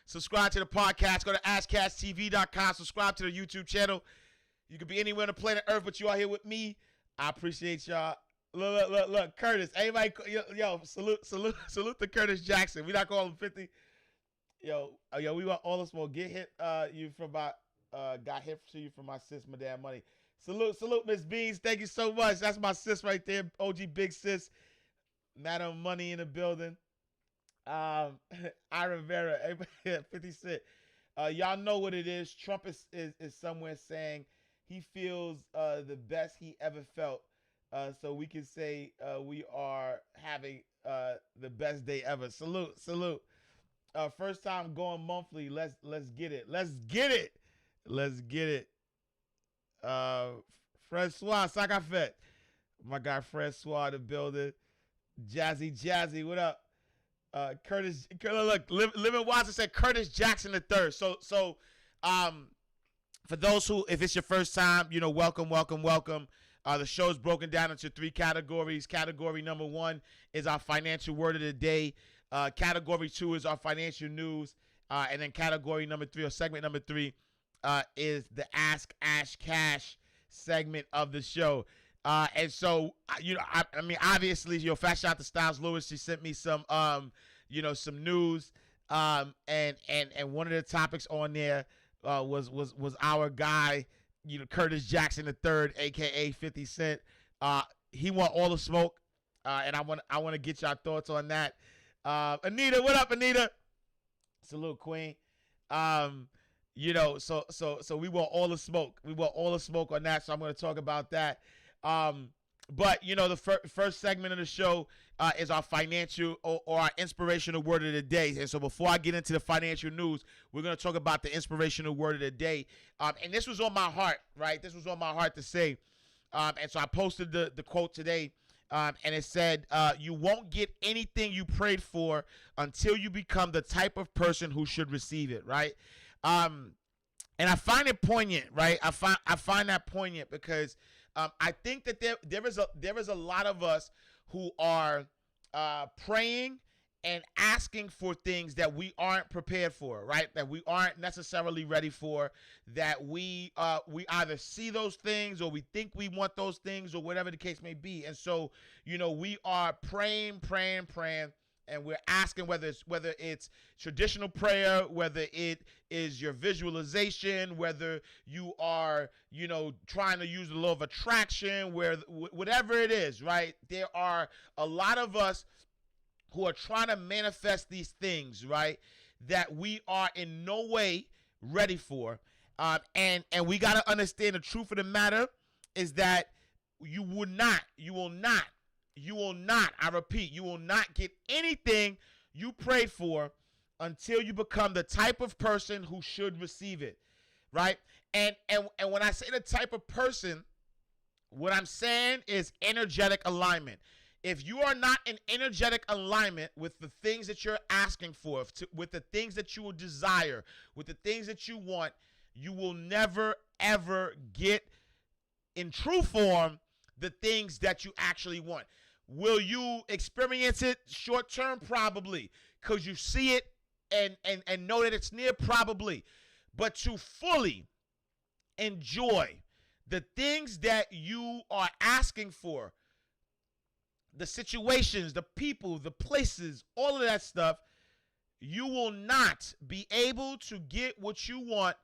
Subscribe to the podcast. Go to AskCastTV.com. Subscribe to the YouTube channel. You could be anywhere on the planet Earth, but you are here with me. I appreciate y'all. Look, Curtis. Everybody, yo, salute to Curtis Jackson. We not calling him 50. Yo, we want all the smoke. Get hit, you from my, got hit to you from my sis, Madame Money. Salute, Miss Beans. Thank you so much. That's my sis right there, OG Big Sis. Madam Money in the building. Ira Vera, 50 Cent. Y'all know what it is. Trump is somewhere saying he feels the best he ever felt. So we can say we are having the best day ever. Salute. First time going monthly. Let's get it. Francois Sakafet. My guy Francois in the building. Jazzy, what up? Curtis, look, Living Watson said Curtis Jackson III. So, for those who, if it's your first time, welcome. The show's broken down into 3 categories. Category number 1 is our financial word of the day. Category 2 is our financial news. And then category number 3, or segment number 3, is the Ask Ash Cash segment of the show. And so, I mean, obviously, fast shout to Styles Lewis. She sent me some, some news. And one of the topics on there was our guy, Curtis Jackson III, aka 50 Cent. He want all the smoke, and I want to get y'all thoughts on that. Anita, what up, Anita? Salute, Queen. So we want all the smoke. We want all the smoke on that. So I'm going to talk about that. But the first segment of the show is our financial or our inspirational word of the day. And so before I get into the financial news, we're going to talk about the inspirational word of the day. And this was on my heart, right? This was on my heart to say. And so I posted the quote today. And it said, you won't get anything you prayed for until you become the type of person who should receive it, right? And I find it poignant, right? I find that poignant because I think that there is a lot of us who are praying and asking for things that we aren't prepared for, right? That we aren't necessarily ready for, that we either see those things or we think we want those things or whatever the case may be. And so, we are praying, and we're asking whether it's traditional prayer, whether it is your visualization, whether you are, trying to use the law of attraction, whatever it is, right? There are a lot of us who are trying to manifest these things, right, that we are in no way ready for. And we got to understand the truth of the matter is that you will not, I repeat, you will not get anything you prayed for until you become the type of person who should receive it, right? And when I say the type of person, what I'm saying is energetic alignment. If you are not in energetic alignment with the things that you're asking for, with the things that you will desire, with the things that you want, you will never, ever get in true form the things that you actually want. Will you experience it short term? Probably, because you see it and know that it's near? Probably. But to fully enjoy the things that you are asking for, the situations, the people, the places, all of that stuff, you will not be able to get what you want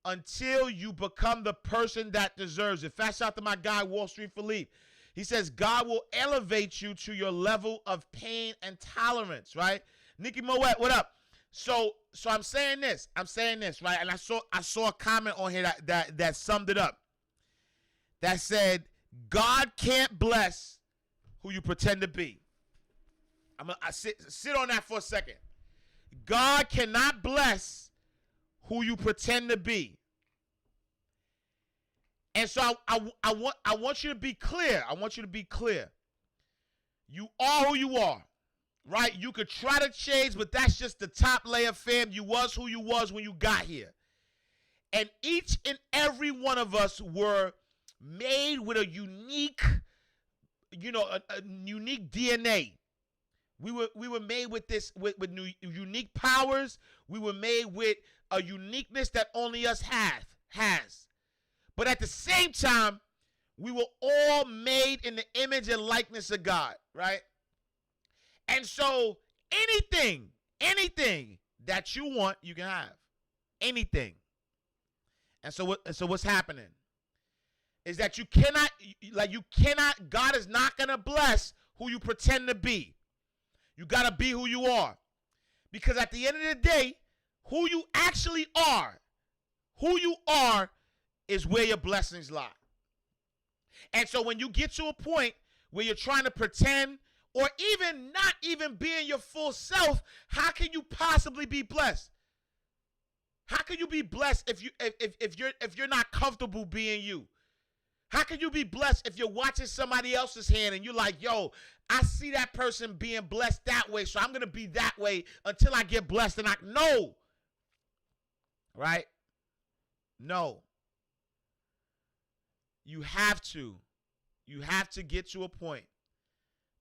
until you become the person that deserves it. Fast out to my guy, Wall Street Philippe. He says, God will elevate you to your level of pain and tolerance, right? Nikki Moet, what up? So I'm saying this, right? And I saw a comment on here that summed it up. That said, God can't bless who you pretend to be. I sit on that for a second. God cannot bless who you pretend to be. And so I want you to be clear. I want you to be clear. You are who you are, right? You could try to change, but that's just the top layer, fam. You was who you was when you got here. And each and every one of us were made with a unique, a unique DNA. We were made with with new unique powers. We were made with a uniqueness that only us has. But at the same time, we were all made in the image and likeness of God, right? And so anything that you want, you can have. Anything. And so what's happening is that you cannot, God is not going to bless who you pretend to be. You got to be who you are. Because at the end of the day, who you actually are, is where your blessings lie. And so when you get to a point where you're trying to pretend or even not even being your full self, how can you possibly be blessed? How can you be blessed if you're not comfortable being you? How can you be blessed if you're watching somebody else's hand and you're like, yo, I see that person being blessed that way, so I'm going to be that way until I get blessed. And no. Right? No. You have to get to a point.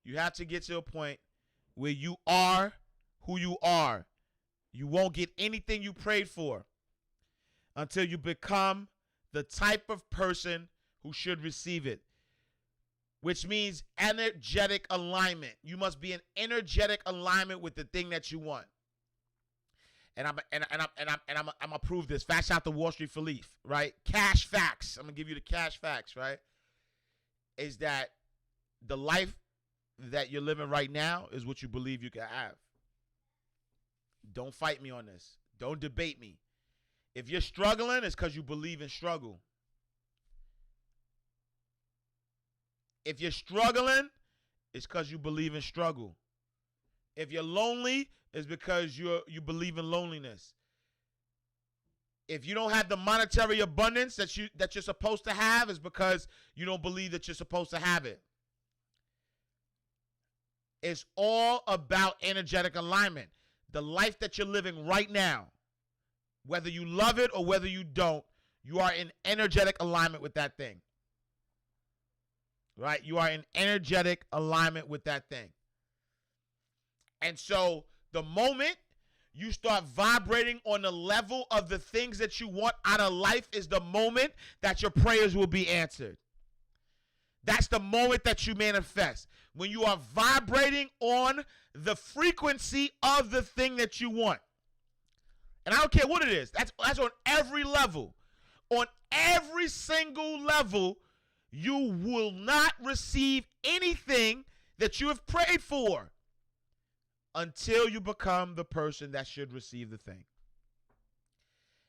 You have to get to a point where you are who you are. You won't get anything you prayed for until you become the type of person who should receive it, which means energetic alignment. You must be in energetic alignment with the thing that you want. And I'm gonna prove this. Fast out the Wall Street Philippe, right? Cash facts. I'm gonna give you the cash facts, right? Is that the life that you're living right now is what you believe you can have. Don't fight me on this. Don't debate me. If you're struggling, it's because you believe in struggle. If you're struggling, it's because you believe in struggle. If you're lonely, it's because you believe in loneliness. If you don't have the monetary abundance that you're supposed to have, it's because you don't believe that you're supposed to have it. It's all about energetic alignment. The life that you're living right now, whether you love it or whether you don't, you are in energetic alignment with that thing. Right? You are in energetic alignment with that thing. And so the moment you start vibrating on the level of the things that you want out of life is the moment that your prayers will be answered. That's the moment that you manifest. When you are vibrating on the frequency of the thing that you want. And I don't care what it is. That's on every level. On every single level, you will not receive anything that you have prayed for until you become the person that should receive the thing.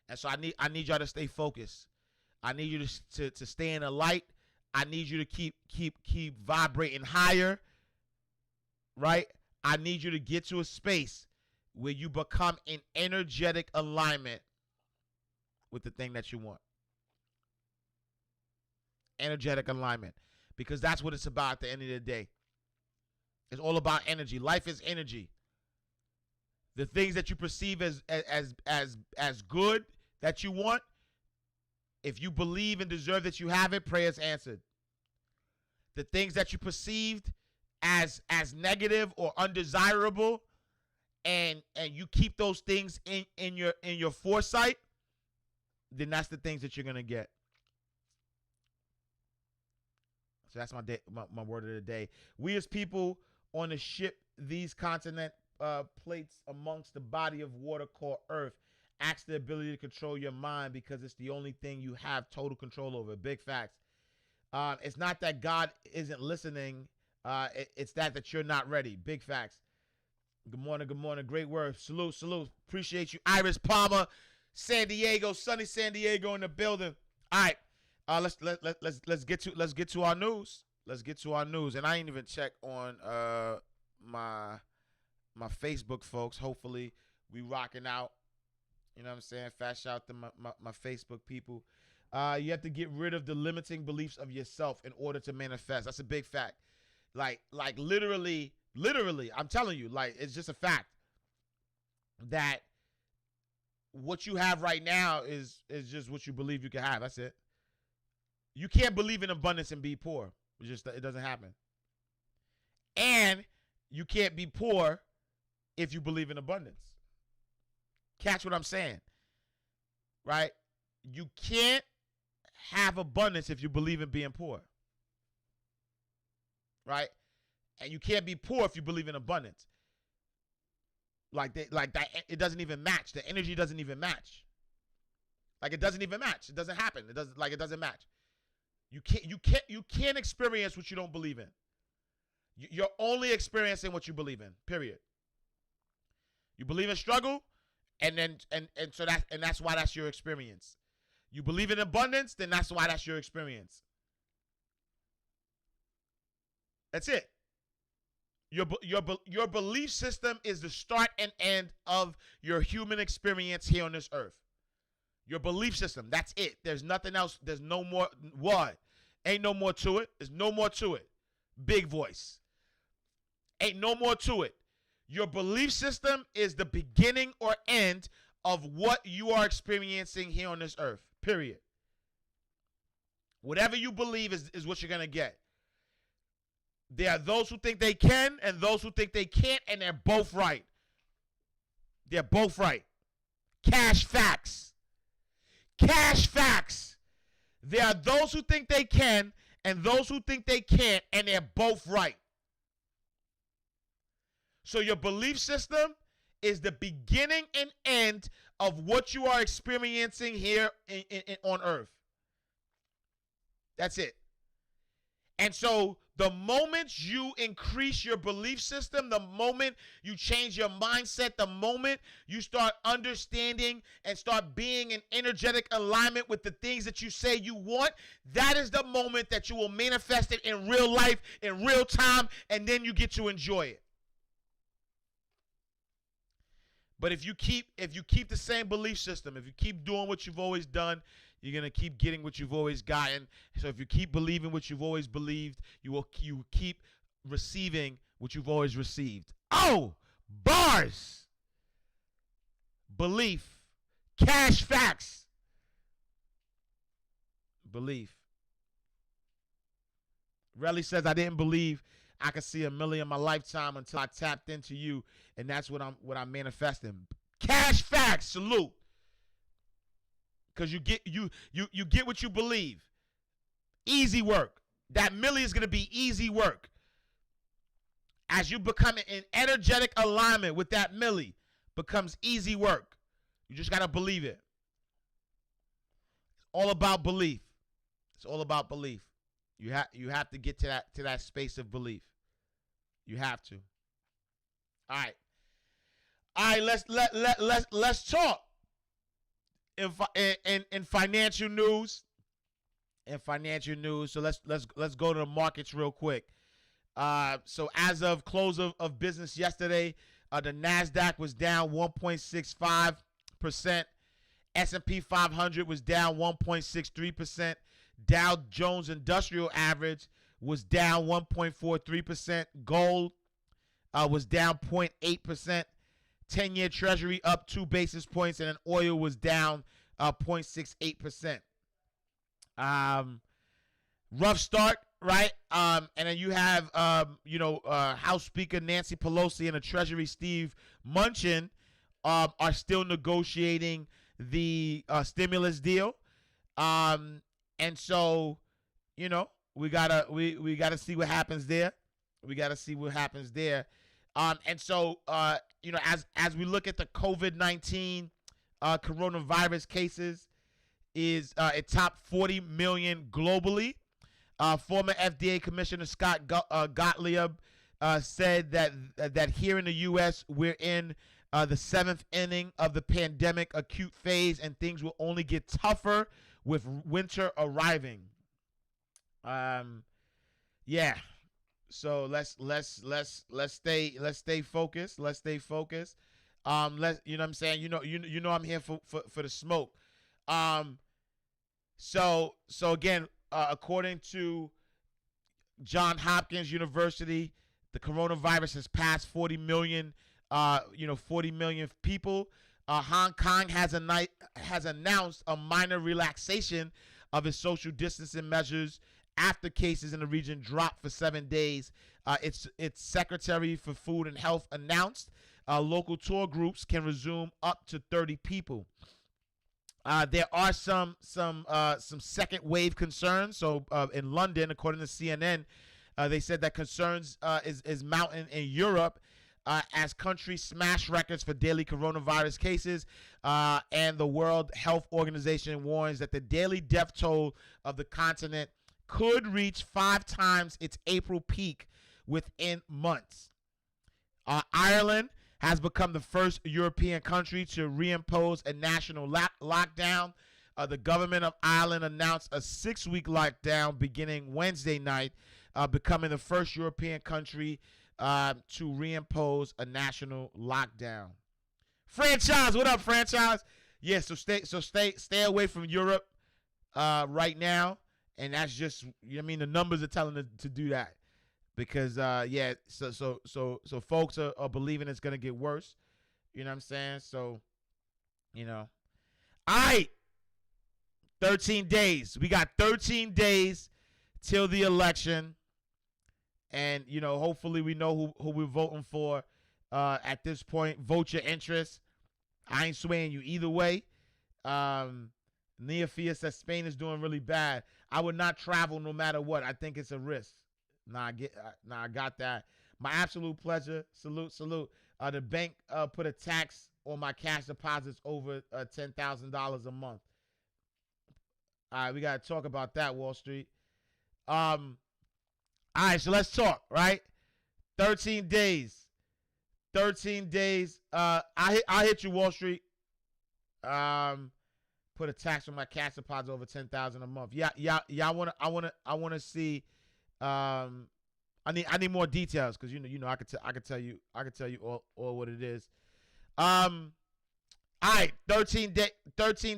And so I need y'all to stay focused. I need you to stay in the light. I need you to keep vibrating higher. Right? I need you to get to a space where you become in energetic alignment with the thing that you want. Energetic alignment. Because that's what it's about at the end of the day. It's all about energy. Life is energy. The things that you perceive as good that you want, if you believe and deserve that you have it, prayers answered. The things that you perceived as negative or undesirable, and you keep those things in your foresight, then that's the things that you're gonna get. So that's my word of the day. We as people on the ship these continent plates amongst the body of water called Earth, ask the ability to control your mind because it's the only thing you have total control over. Big facts. It's not that God isn't listening. It's that you're not ready. Big facts. Good morning. Good morning. Great word. Salute. Salute. Appreciate you. Iris Palmer, San Diego, sunny San Diego in the building. All right. Let's get to our news. Let's get to our news. And I ain't even checked on my Facebook folks. Hopefully we rocking out. You know what I'm saying? Fast shout to my Facebook people. You have to get rid of the limiting beliefs of yourself in order to manifest. That's a big fact. Like literally, I'm telling you, like, it's just a fact that what you have right now is just what you believe you can have. That's it. You can't believe in abundance and be poor. It doesn't happen. And You can't be poor if you believe in abundance. Catch what I'm saying, right? You can't have abundance if you believe in being poor, right? And you can't be poor if you believe in abundance. Like that, it doesn't even match. The energy doesn't even match. Like, it doesn't even match. It doesn't happen. It doesn't match. You can't experience what you don't believe in. You're only experiencing what you believe in. Period. You believe in struggle, and that's why that's your experience. You believe in abundance, then that's why that's your experience. That's it. Your belief system is the start and end of your human experience here on this earth. Your belief system, that's it. There's nothing else. There's no more. What? Ain't no more to it. There's no more to it. Big voice. Ain't no more to it. Your belief system is the beginning or end of what you are experiencing here on this earth. Period. Whatever you believe is what you're going to get. There are those who think they can and those who think they can't, and they're both right. They're both right. Cash facts. Cash facts. There are those who think they can and those who think they can't, and they're both right. So your belief system is the beginning and end of what you are experiencing here on earth. That's it. And so the moment you increase your belief system, the moment you change your mindset, the moment you start understanding and start being in energetic alignment with the things that you say you want, that is the moment that you will manifest it in real life, in real time, and then you get to enjoy it. But if you keep the same belief system, if you keep doing what you've always done, you're going to keep getting what you've always gotten. So if you keep believing what you've always believed, you will keep receiving what you've always received. Oh, bars. Belief. Cash facts. Belief. Relly says, I didn't believe I could see $1 million in my lifetime until I tapped into you, and that's what I'm manifesting. Cash facts. Salute. Because you get what you believe. Easy work. That $1 million is going to be easy work. As you become in energetic alignment with that $1 million, becomes easy work. You just got to believe it. It's all about belief. It's all about belief. You have to get to that space of belief. You have to. All right. Let's talk. In financial news, so let's go to the markets real quick. So as of close of business yesterday, the Nasdaq was down 1.65%. S&P 500 was down 1.63%. Dow Jones Industrial Average was down 1.43%. Gold was down 0.8%. 10-year Treasury up 2 basis points, and then oil was down 0.68%. Rough start, right? And then you have, House Speaker Nancy Pelosi and the Treasury Steve Mnuchin are still negotiating the stimulus deal. And so, we gotta see what happens there. And so, as we look at the COVID-19 coronavirus cases, it topped 40 million globally. Former FDA Commissioner Scott Gottlieb said that here in the U.S. we're in the 7th inning of the pandemic acute phase, and things will only get tougher with winter arriving. Yeah. So let's stay focused. Let's stay focused. You know what I'm saying? You know I'm here for the smoke. So again, according to Johns Hopkins University, the coronavirus has passed 40 million 40 million people. Hong Kong has announced a minor relaxation of its social distancing measures after cases in the region dropped for 7 days. Its Secretary for Food and Health announced local tour groups can resume up to 30 people. There are some second wave concerns. So in London, according to CNN, they said that concerns is mounting in Europe as countries smash records for daily coronavirus cases, and the World Health Organization warns that the daily death toll of the continent could reach 5 times its April peak within months. Ireland has become the first European country to reimpose a national lockdown. The government of Ireland announced a 6-week lockdown beginning Wednesday night, becoming the first European country to reimpose a national lockdown. Franchise, what up, franchise? Yeah, so stay away from Europe right now, and that's just, I mean, the numbers are telling us to do that. Because so folks are believing it's gonna get worse. You know what I'm saying? So, all right. 13 days. We got 13 days till the election, and hopefully we know who we're voting for. At this point, vote your interest. I ain't swaying you either way. Nia Fia says Spain is doing really bad. I would not travel no matter what. I think it's a risk. I got that. My absolute pleasure. Salute. The bank put a tax on my cash deposits over $10,000 a month. All right, we got to talk about that, Wall Street. All right, so let's talk, right? 13 days. 13 days. I hit you, Wall Street. Put a tax on my cash deposits over $10,000 a month. Yeah. I wanna see. I need more details because I could tell you all what it is. All right, 13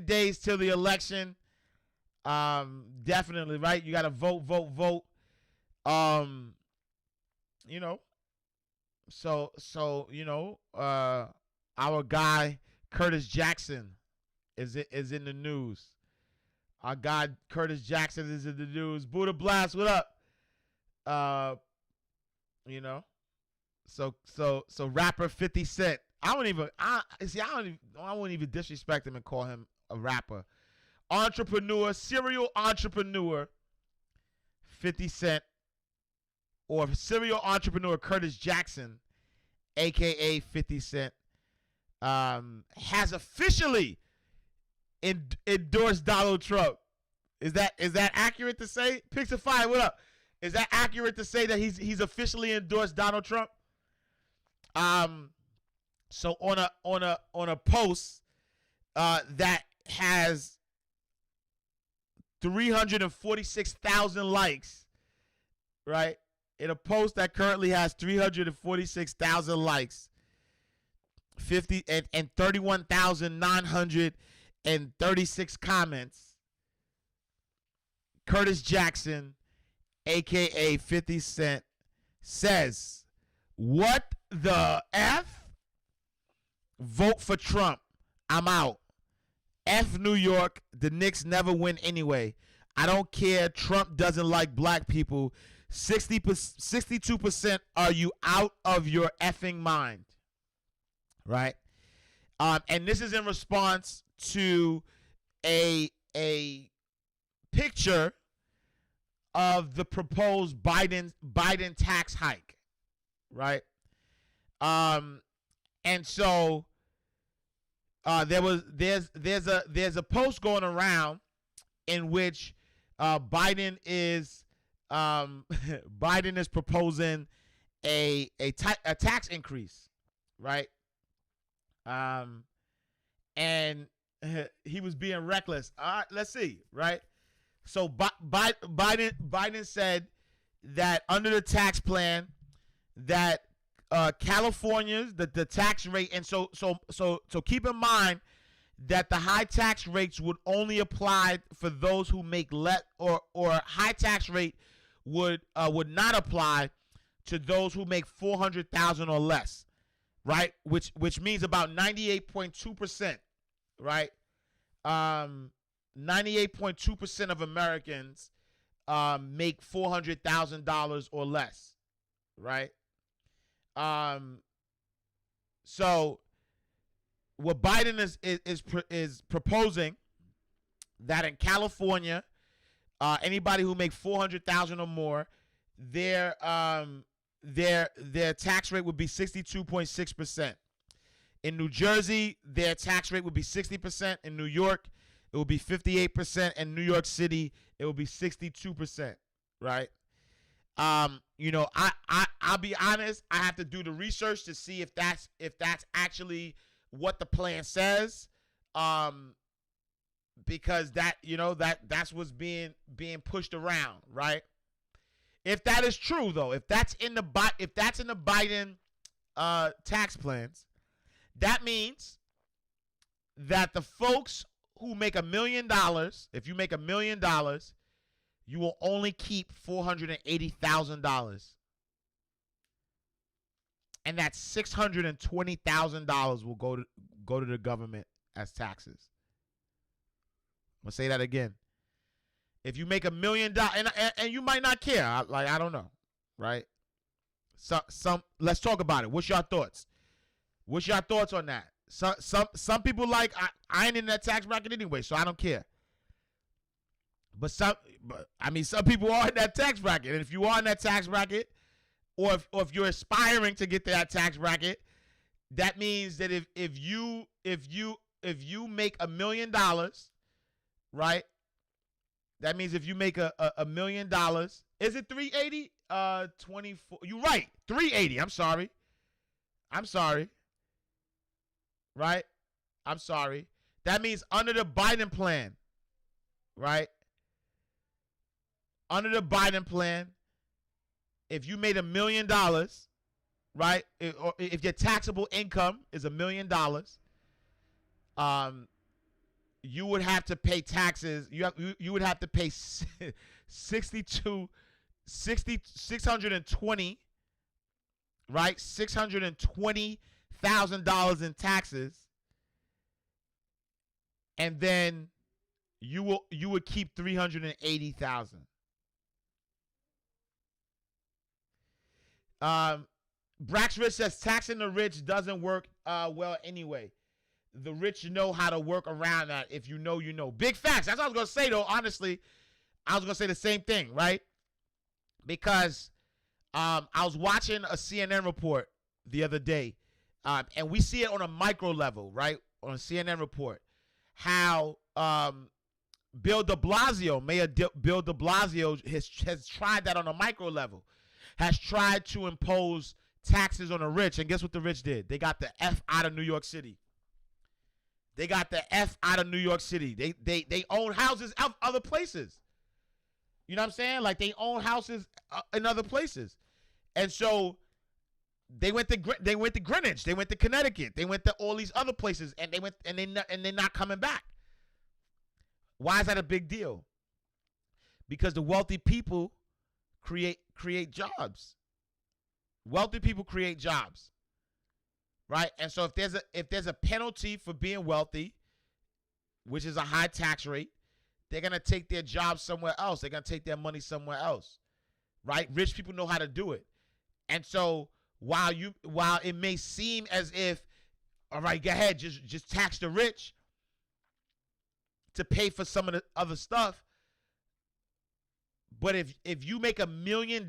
days till the election. Definitely, right? You got to vote. Our guy Curtis Jackson is in the news. Our guy Curtis Jackson is in the news. Buddha Blast, what up? So rapper 50 Cent. I wouldn't even disrespect him and call him a rapper. Serial entrepreneur 50 Cent, or serial entrepreneur Curtis Jackson, aka 50 Cent, has officially endorsed Donald Trump. Is that accurate to say? Pixify, what up? Is that accurate to say that he's officially endorsed Donald Trump? So on a post that has 346,000 likes, right? In a post that currently has 346,000 likes, 31,936 comments, Curtis Jackson, aka 50 Cent, says, "What the F? Vote for Trump. I'm out. F New York. The Knicks never win anyway. I don't care. Trump doesn't like black people. 62% are you out of your effing mind?" Right? And this is in response to a picture of the proposed Biden tax hike, right? And so there's a post going around in which Biden is proposing a tax increase, right? And he was being reckless. All right, let's see, right? So Biden said that under the tax plan that California's the tax rate, and so keep in mind that the high tax rates would only apply for those who make less, or high tax rate would not apply to those who make $400,000 or less, right? Which means about 98.2%, right? 98.2% of Americans make $400,000 or less, right? So what Biden is proposing, that in California, anybody who makes $400,000 or more, their tax rate would be 62.6%. In New Jersey, their tax rate would be 60%. In New York, it would be 58%. And New York City, it would be 62%. Right? I'll be honest. I have to do the research to see if that's actually what the plan says. Because that's what's being pushed around, right? If that is true, though, if that's in the Biden tax plans, that means that the folks who make $1 million, if you make $1 million, you will only keep $480,000, and that $620,000 will go to the government as taxes. I'm gonna say that again. If you make $1 million, and you might not care, I don't know, right? Let's talk about it. What's your thoughts? What's your thoughts on that? Some people I ain't in that tax bracket anyway, so I don't care. But some people are in that tax bracket, and if you are in that tax bracket, or if you're aspiring to get to that tax bracket, that means that if you make $1 million, right? That means if you make a $1 million, is it 380? 24. You're right, 380. I'm sorry. Right? I'm sorry. That means under the Biden plan, right? Under the Biden plan, if you made $1 million, right? Or if your taxable income is $1 million, you would have to pay taxes. You would have to pay $620, right? $620,000 in taxes, and then you would keep $380,000. Brax Rich says taxing the rich doesn't work well anyway. The rich know how to work around that. If you know, you know. Big facts. That's what I was going to say, though. Honestly, I was going to say the same thing, right? Because I was watching a CNN report the other day, and we see it on a micro level, right? On a CNN report, how Bill de Blasio, Mayor Bill de Blasio, has tried that on a micro level, has tried to impose taxes on the rich. And guess what the rich did? They got the F out of New York City. They got the F out of New York City. They own houses other places. You know what I'm saying? Like, they own houses in other places. And so they went to Greenwich, they went to Connecticut, they went to all these other places, and they're not coming back. Why is that a big deal? Because the wealthy people create jobs. Wealthy people create jobs. Right? And so if there's a penalty for being wealthy, which is a high tax rate, they're going to take their job somewhere else. They're going to take their money somewhere else. Right? Rich people know how to do it. And so while it may seem as if, all right, go ahead, just tax the rich to pay for some of the other stuff. But if you make $1 million,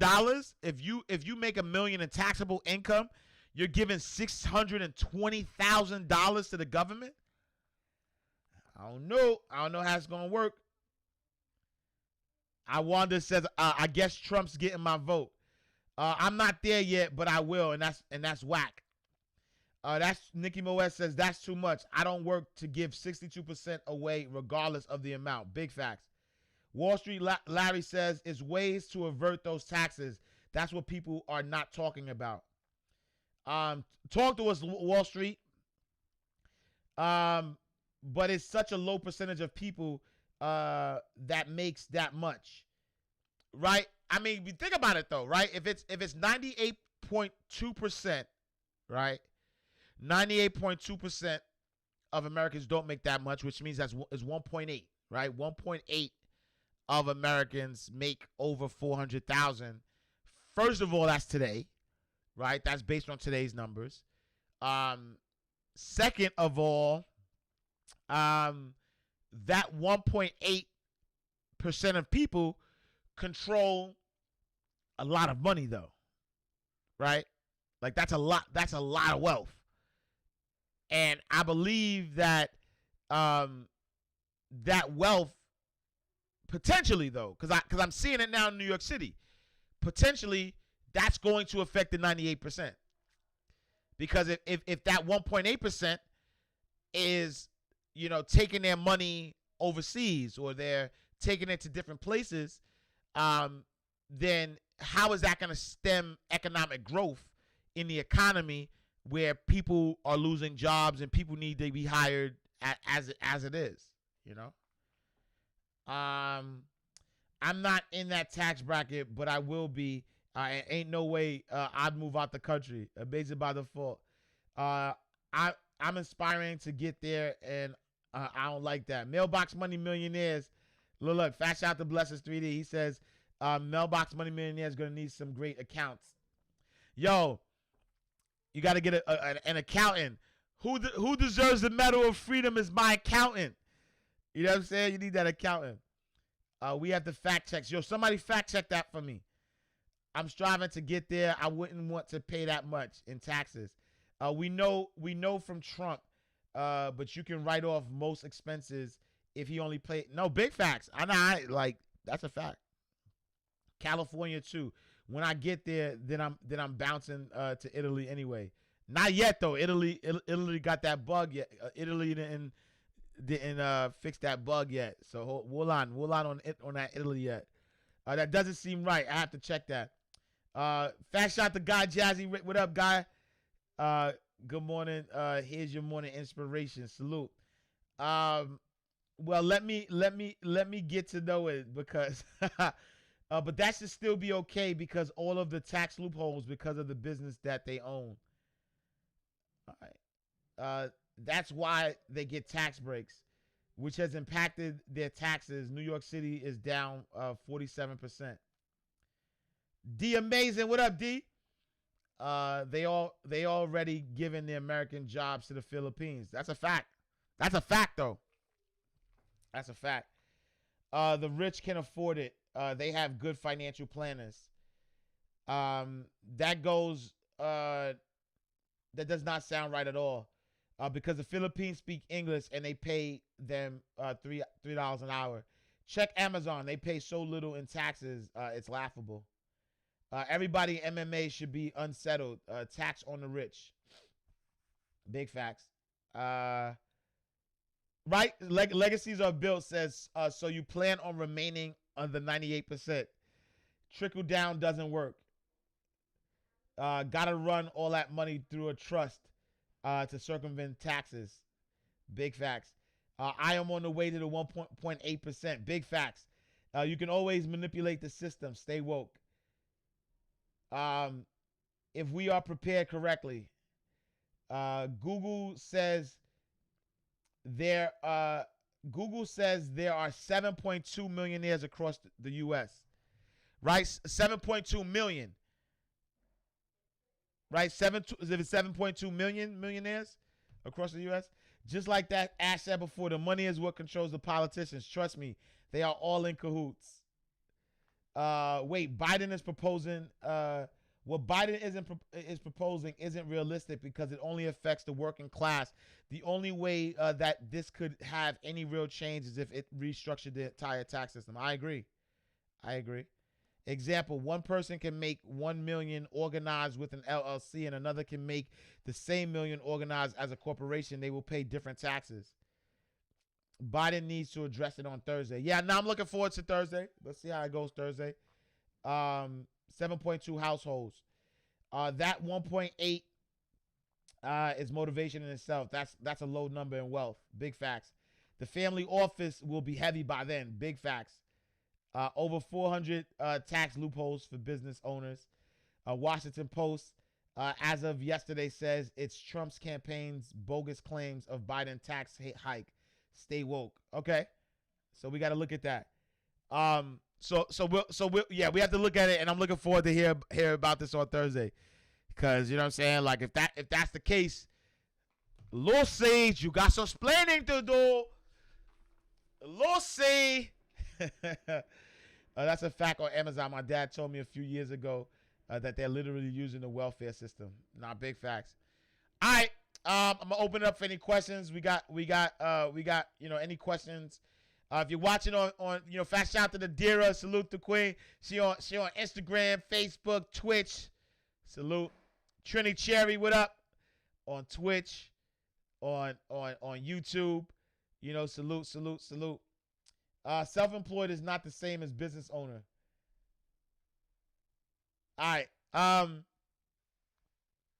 if you make $1 million in taxable income, you're giving $620,000 to the government? I don't know how it's going to work. I wonder says, I guess Trump's getting my vote. I'm not there yet, but I will, and that's whack. That's Nikki Moez says, that's too much. I don't work to give 62% away regardless of the amount. Big facts. Wall Street Larry says, it's ways to avert those taxes. That's what people are not talking about. Talk to us, Wall Street. But it's such a low percentage of people that makes that much, right? I mean, you think about it though, right? If it's 98.2%, right? 98.2% of Americans don't make that much, which means that's 1.8, right? 1.8 of Americans make over 400,000. First of all, that's today, right? That's based on today's numbers. Second of all, that 1.8% of people control a lot of money, though, right? Like that's a lot. That's a lot of wealth, and I believe that that wealth potentially, though, because I'm seeing it now in New York City, potentially that's going to affect the 98%. Because if that 1.8% is, taking their money overseas or they're taking it to different places, then how is that going to stem economic growth in the economy where people are losing jobs and people need to be hired as it is, I'm not in that tax bracket, but I will be. Ain't no way I'd move out the country, basically by default. I'm inspiring to get there, and I don't like that. Mailbox Money Millionaires. Look, fast out to Blessings 3D. He says, Mailbox Money Millionaires going to need some great accounts. Yo, you got to get an accountant. Who deserves the Medal of Freedom is my accountant. You know what I'm saying? You need that accountant. We have to fact check. Yo, somebody fact check that for me. I'm striving to get there. I wouldn't want to pay that much in taxes. We know from Trump, but you can write off most expenses if he only paid. No, big facts. That's a fact. California too. When I get there, then I'm bouncing to Italy anyway. Not yet though. Italy got that bug yet. Italy didn't fix that bug yet. So we'll on that Italy yet. That doesn't seem right. I have to check that. Fast shot to Guy Jazzy. What up, Guy? Good morning. Here's your morning inspiration. Salute. Well, let me get to know it because, but that should still be okay because all of the tax loopholes because of the business that they own. All right. That's why they get tax breaks, which has impacted their taxes. New York City is down 47%. D Amazing, what up, D? They already given the American jobs to the Philippines. That's a fact. That's a fact, though. That's a fact. The rich can afford it. They have good financial planners. That goes. That does not sound right at all. Because the Philippines speak English and they pay them $3 an hour. Check Amazon. They pay so little in taxes. It's laughable. Everybody in MMA should be unsettled. Tax on the rich. Big facts. Right? Legacies are built says, so you plan on remaining on the 98%. Trickle down doesn't work. Gotta run all that money through a trust to circumvent taxes. Big facts. I am on the way to the 1.8%. Big facts. You can always manipulate the system. Stay woke. If we are prepared correctly, Google says there are 7.2 millionaires across the U.S. Right, 7.2 million. Right, 7.2 million millionaires across the U.S. Just like that Ash said before, the money is what controls the politicians. Trust me, they are all in cahoots. Wait, Biden is proposing. What Biden is proposing isn't realistic because it only affects the working class. The only way that this could have any real change is if it restructured the entire tax system. I agree. Example, one person can make 1 million organized with an LLC and another can make the same million organized as a corporation. They will pay different taxes. Biden needs to address it on Thursday. Yeah, now I'm looking forward to Thursday. Let's see how it goes Thursday. 7.2 households. That 1.8 is motivation in itself. That's a low number in wealth. Big facts. The family office will be heavy by then. Big facts. Over 400 tax loopholes for business owners. Washington Post, as of yesterday, says it's Trump's campaign's bogus claims of Biden tax hike. Stay woke. Okay, so we got to look at that. Yeah, we have to look at it, and I'm looking forward to hear about this on Thursday, because you know what I'm saying. Like if that's the case, Lord Sage, you got some splaining to do. Lord Sage. That's a fact on Amazon. My dad told me a few years ago that they're literally using the welfare system. Not big facts. All right. I'm gonna open it up for any questions. We got any questions. If you're watching on fast shout to the Dira, salute the Queen. She on Instagram, Facebook, Twitch. Salute. Trini Cherry, what up? On Twitch, on YouTube. Salute. Self-employed is not the same as business owner. All right.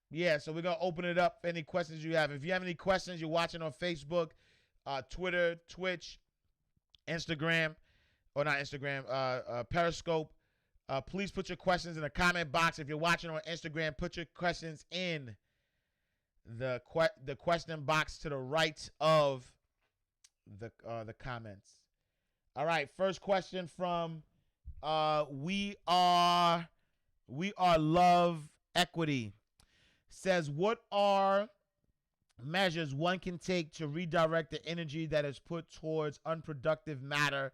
Yeah, so we're going to open it up for any questions you have. If you have any questions, you're watching on Facebook, Twitter, Twitch, Instagram, or not Instagram, Periscope. Please put your questions in the comment box. If you're watching on Instagram, put your questions in the question box to the right of the comments. All right, first question from we are Love Equity. Says, what are measures one can take to redirect the energy that is put towards unproductive matter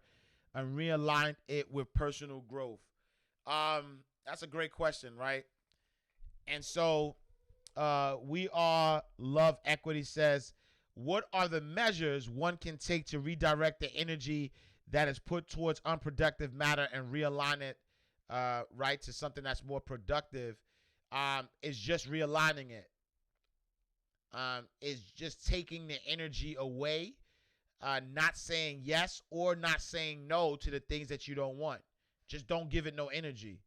and realign it with personal growth? That's a great question, right? And so we are Love Equity says, what are the measures one can take to redirect the energy that is put towards unproductive matter and realign it right to something that's more productive? Is just realigning it. Is just taking the energy away, not saying yes or not saying no to the things that you don't want. Just don't give it no energy.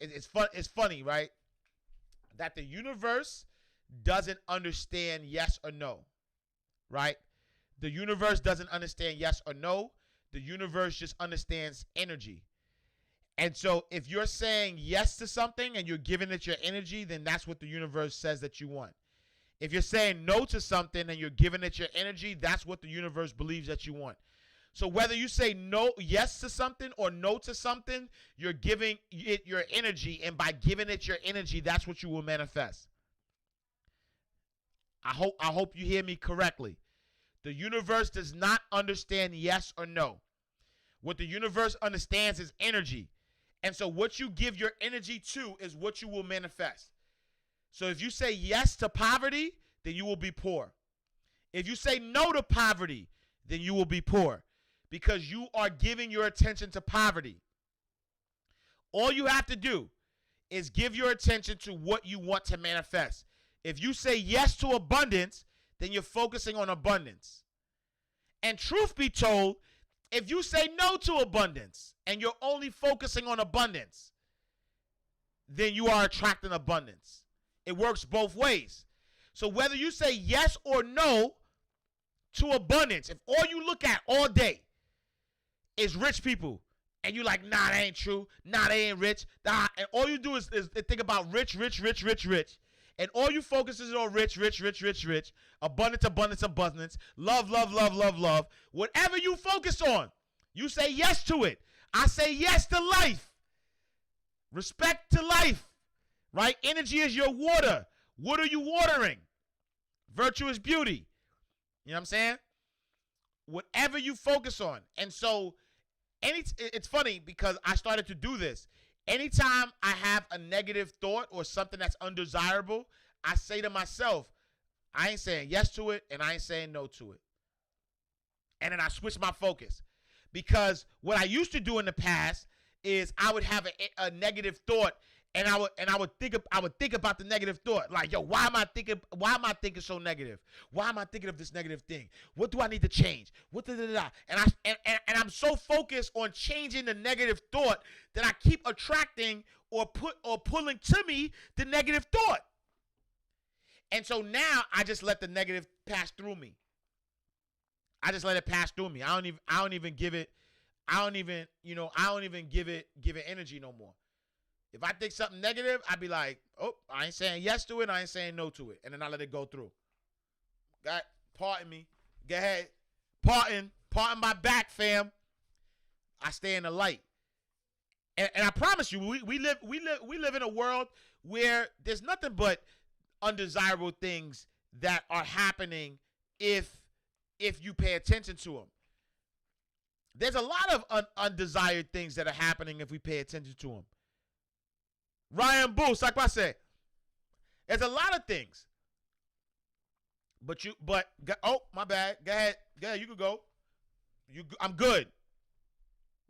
It's funny, right? That the universe doesn't understand yes or no, right? The universe doesn't understand yes or no. The universe just understands energy. And so if you're saying yes to something and you're giving it your energy, then that's what the universe says that you want. If you're saying no to something and you're giving it your energy, that's what the universe believes that you want. So whether you say yes to something or no to something, you're giving it your energy, and by giving it your energy, that's what you will manifest. I hope you hear me correctly. The universe does not understand yes or no. What the universe understands is energy. And so what you give your energy to is what you will manifest. So if you say yes to poverty, then you will be poor. If you say no to poverty, then you will be poor, because you are giving your attention to poverty. All you have to do is give your attention to what you want to manifest. If you say yes to abundance, then you're focusing on abundance. And truth be told, if you say no to abundance and you're only focusing on abundance, then you are attracting abundance. It works both ways. So whether you say yes or no to abundance, if all you look at all day is rich people, and you're like, nah, that ain't true, nah, they ain't rich, nah, and all you do is think about rich, and all you focus is on rich, abundance, love, whatever you focus on, you say yes to it. I say yes to life. Respect to life, right? Energy is your water. What are you watering? Virtue is beauty. You know what I'm saying? Whatever you focus on. And so it's funny because I started to do this. Anytime I have a negative thought or something that's undesirable, I say to myself, I ain't saying yes to it and I ain't saying no to it. And then I switch my focus. Because what I used to do in the past is I would have a negative thought, and I would think about the negative thought. Like, yo, why am I thinking so negative? Why am I thinking of this negative thing? What do I need to change? And I'm so focused on changing the negative thought that I keep attracting or pulling to me the negative thought. And so now I just let the negative pass through me. I just let it pass through me. I don't even give it energy no more. If I think something negative, I'd be like, oh, I ain't saying yes to it, I ain't saying no to it. And then I let it go through. Pardon me. Go ahead. Pardon my back, fam. I stay in the light. And I promise you, we live in a world where there's nothing but undesirable things that are happening if you pay attention to them. There's a lot of undesired things that are happening if we pay attention to them. Ryan Boost, like I said, there's a lot of things. But oh, my bad. Go ahead, you could go. I'm good.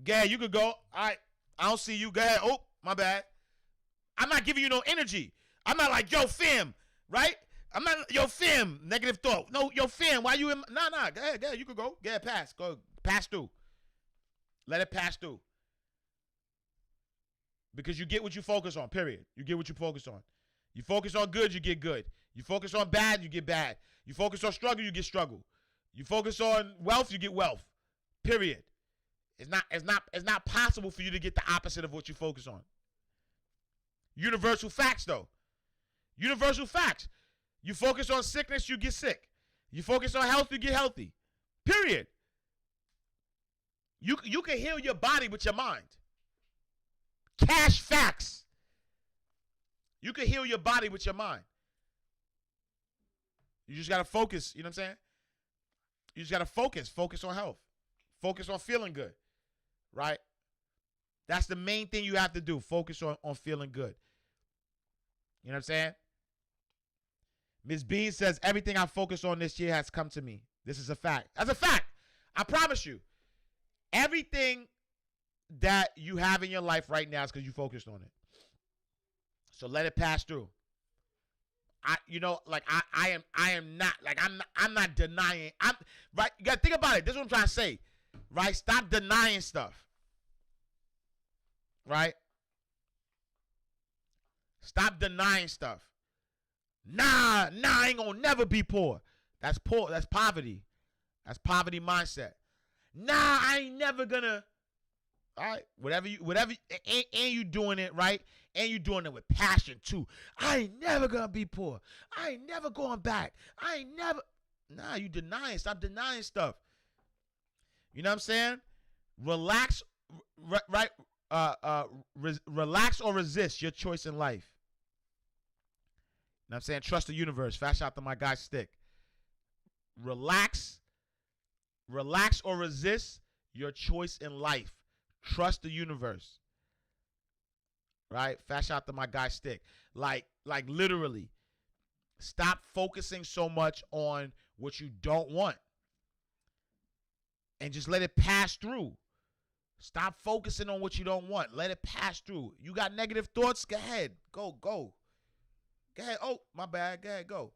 Go ahead, you could go. All right, I don't see you. Go ahead. Oh, my bad. I'm not giving you no energy. I'm not like, yo, fam, right? I'm not, yo, fam, negative thought. No, yo, fam, why you in? Nah, go ahead, you could go. Go ahead, pass through. Let it pass through. Because you get what you focus on, period. You get what you focus on. You focus on good, you get good. You focus on bad, you get bad. You focus on struggle, you get struggle. You focus on wealth, you get wealth. Period. It's not possible for you to get the opposite of what you focus on. Universal facts, though. Universal facts. You focus on sickness, you get sick. You focus on health, you get healthy. Period. You can heal your body with your mind. Cash facts. You can heal your body with your mind. You just got to focus, you know what I'm saying? You just got to focus on health. Focus on feeling good, right? That's the main thing you have to do, focus on feeling good. You know what I'm saying? Ms. Bean says, everything I focus on this year has come to me. This is a fact. That's a fact. I promise you. Everything that you have in your life right now is because you focused on it. So let it pass through. I am not denying. Right. You gotta think about it. This is what I'm trying to say. Right? Stop denying stuff. Right? Stop denying stuff. Nah, I ain't gonna never be poor. That's poor. That's poverty. That's poverty mindset. Nah, I ain't never gonna. All right, whatever, and you doing it right, and you doing it with passion too. I ain't never gonna be poor. I ain't never going back. I ain't never. Nah, you denying. Stop denying stuff. You know what I'm saying? Relax, right? Relax or resist your choice in life. You know what I'm saying? Trust the universe. Fast out to my guy Stick. Relax or resist your choice in life. Trust the universe. Right? Fast out to my guy Stick. Like literally. Stop focusing so much on what you don't want. And just let it pass through. Stop focusing on what you don't want. Let it pass through. You got negative thoughts? Go ahead. Go. Go ahead. Oh, my bad. Go ahead. Go.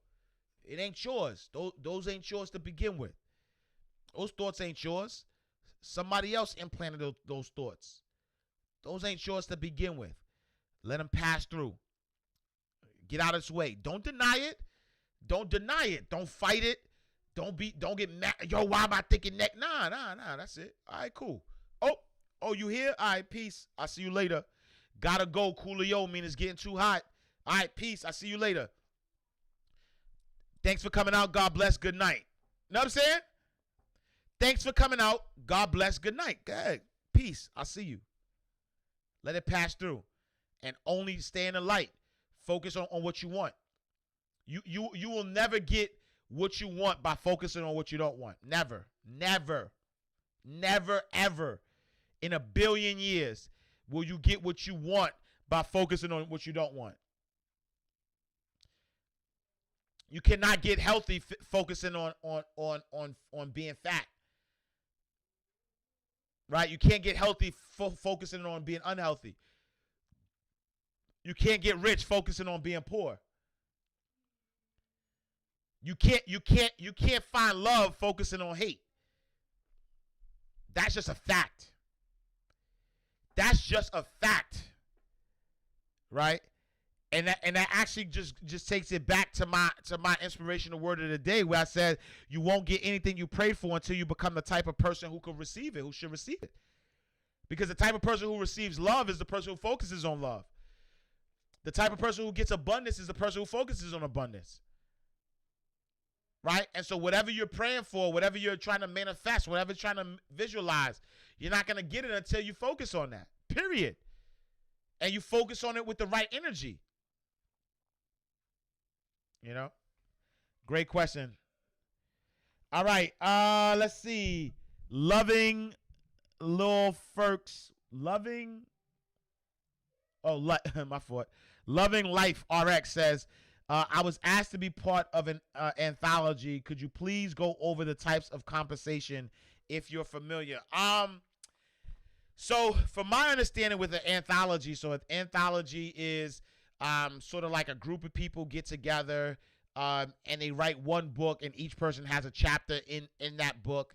It ain't yours. Those ain't yours to begin with. Those thoughts ain't yours. Somebody else implanted those thoughts. Those ain't yours to begin with. Let them pass through. Get out of its way. Don't deny it. Don't deny it. Don't fight it. Don't get mad. Yo, why am I thinking that? Nah. That's it. All right, cool. Oh, you here? All right, peace. I'll see you later. Gotta go. Coolio mean it's getting too hot. All right, peace. I'll see you later. Thanks for coming out. God bless. Good night. Know what I'm saying? Thanks for coming out. God bless. Good night. Good. Peace. I'll see you. Let it pass through. And only stay in the light. Focus on what you want. You will never get what you want by focusing on what you don't want. Never, ever in a billion years will you get what you want by focusing on what you don't want. You cannot get healthy focusing on being fat. Right? You can't get healthy focusing on being unhealthy. You can't get rich focusing on being poor. You can't find love focusing on hate. That's just a fact. That's just a fact. Right? And that actually just takes it back to my inspirational word of the day, where I said you won't get anything you prayed for until you become the type of person who can receive it, who should receive it. Because the type of person who receives love is the person who focuses on love. The type of person who gets abundance is the person who focuses on abundance. right? And so whatever you're praying for, whatever you're trying to manifest, whatever you're trying to visualize, you're not going to get it until you focus on that, period. And you focus on it with the right energy. You know? Great question. All right. Let's see. Loving Lil Ferks. My fault. Loving Life RX says, I was asked to be part of an anthology. Could you please go over the types of compensation if you're familiar? So from my understanding with an anthology, so an anthology is sort of like a group of people get together and they write one book, and each person has a chapter in that book.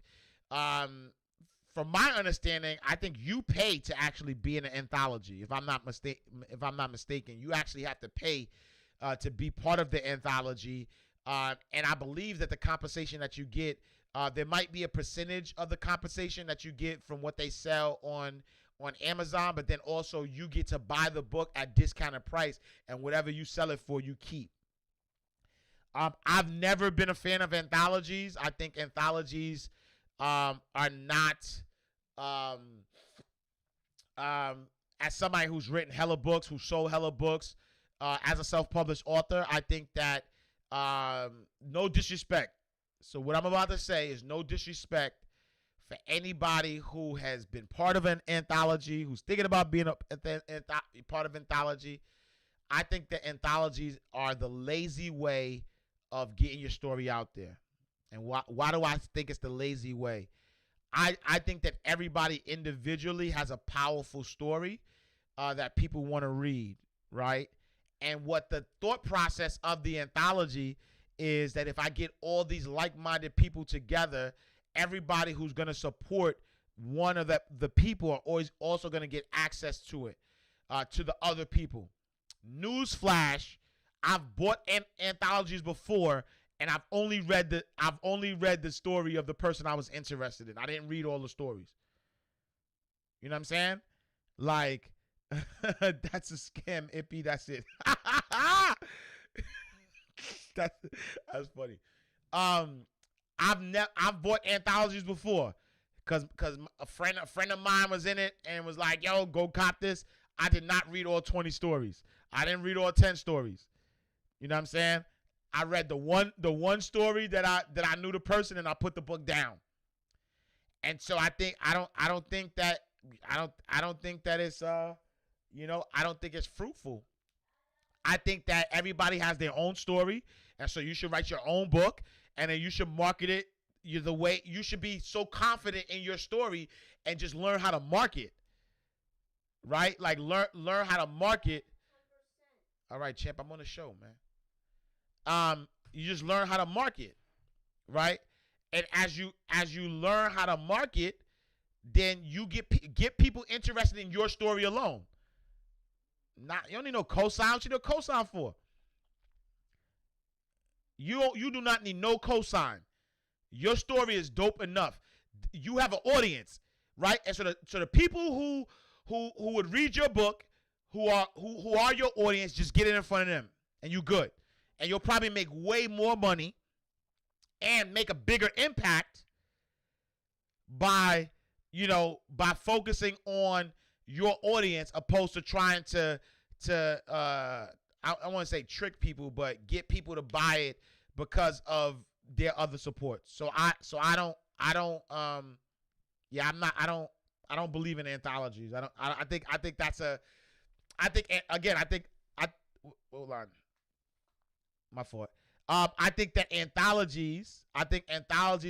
From my understanding, I think you pay to actually be in an anthology. If I'm not mistaken, you actually have to pay to be part of the anthology. And I believe that the compensation that you get, there might be a percentage of the compensation that you get from what they sell on Amazon, but then also you get to buy the book at discounted price, and whatever you sell it for, you keep. I've never been a fan of anthologies. I think anthologies are not, as somebody who's written hella books, who sold hella books, as a self-published author, I think that, no disrespect. So what I'm about to say is no disrespect for anybody who has been part of an anthology, who's thinking about being part of anthology. I think that anthologies are the lazy way of getting your story out there. And why do I think it's the lazy way? I think that everybody individually has a powerful story that people want to read, right? And what the thought process of the anthology is that if I get all these like-minded people together, everybody who's going to support one of the people are always also going to get access to it, to the other people. Newsflash, I've bought anthologies before, and I've only read the story of the person I was interested in. I didn't read all the stories. You know what I'm saying? Like, that's a scam, Ippy. That's it. That's funny. I've bought anthologies before because a friend of mine was in it and was like, "Yo, go cop this." I did not read all 20 stories. I didn't read all 10 stories. You know what I'm saying? I read the one story that I knew the person, and I put the book down. And so I don't think that it's I don't think it's fruitful. I think that everybody has their own story, and so you should write your own book, and then you should market it the way you should be so confident in your story, and just learn how to market. Right? Like learn how to market. 10%. All right, champ, I'm on the show, man. You just learn how to market, right? And as you learn how to market, then you get people interested in your story alone. You don't need no cosign. What you need a cosign for? You do not need no cosign. Your story is dope enough. You have an audience, right? And so the people who would read your book, who are your audience, just get it in front of them, and you good. And you'll probably make way more money and make a bigger impact by focusing on your audience, opposed to trying to I want to say trick people, but get people to buy it because of their other support. I don't believe in anthologies. Hold on. My fault. I think anthologies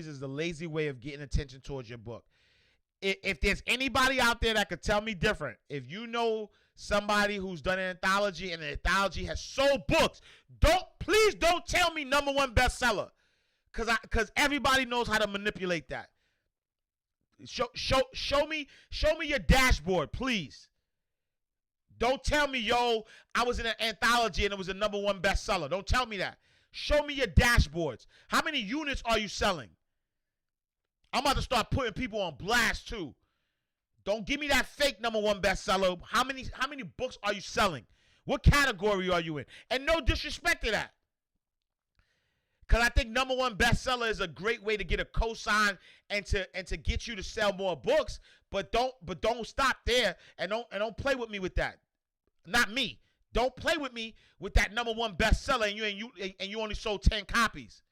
is the lazy way of getting attention towards your book. If there's anybody out there that could tell me different, if you know somebody who's done an anthology and the anthology has sold books, please don't tell me #1 bestseller, because everybody knows how to manipulate that. Show me your dashboard, please. Don't tell me, yo, I was in an anthology and it was a #1 bestseller. Don't tell me that. Show me your dashboards. How many units are you selling? I'm about to start putting people on blast too. Don't give me that fake #1 bestseller. How many books are you selling? What category are you in? And no disrespect to that. Because I think number one bestseller is a great way to get a cosign and to get you to sell more books. But don't stop there, and don't play with me with that. Not me. Don't play with me with that number one bestseller and you only sold 10 copies.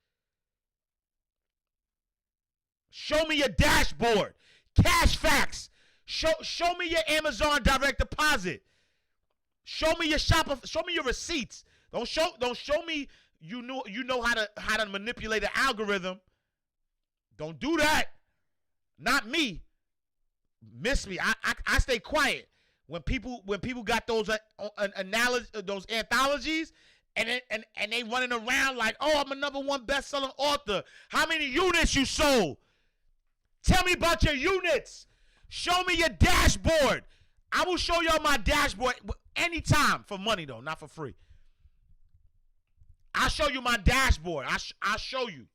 Show me your dashboard, cash facts. Show me your Amazon direct deposit. Show me your Show me your receipts. Don't show me you know how to manipulate an algorithm. Don't do that. Not me. Miss me. I stay quiet when people got those those anthologies and they running around like, oh, I'm a number one best-selling author. How many units you sold? Tell me about your units. Show me your dashboard. I will show y'all my dashboard anytime for money though, not for free. I'll show you my dashboard. I'll show you.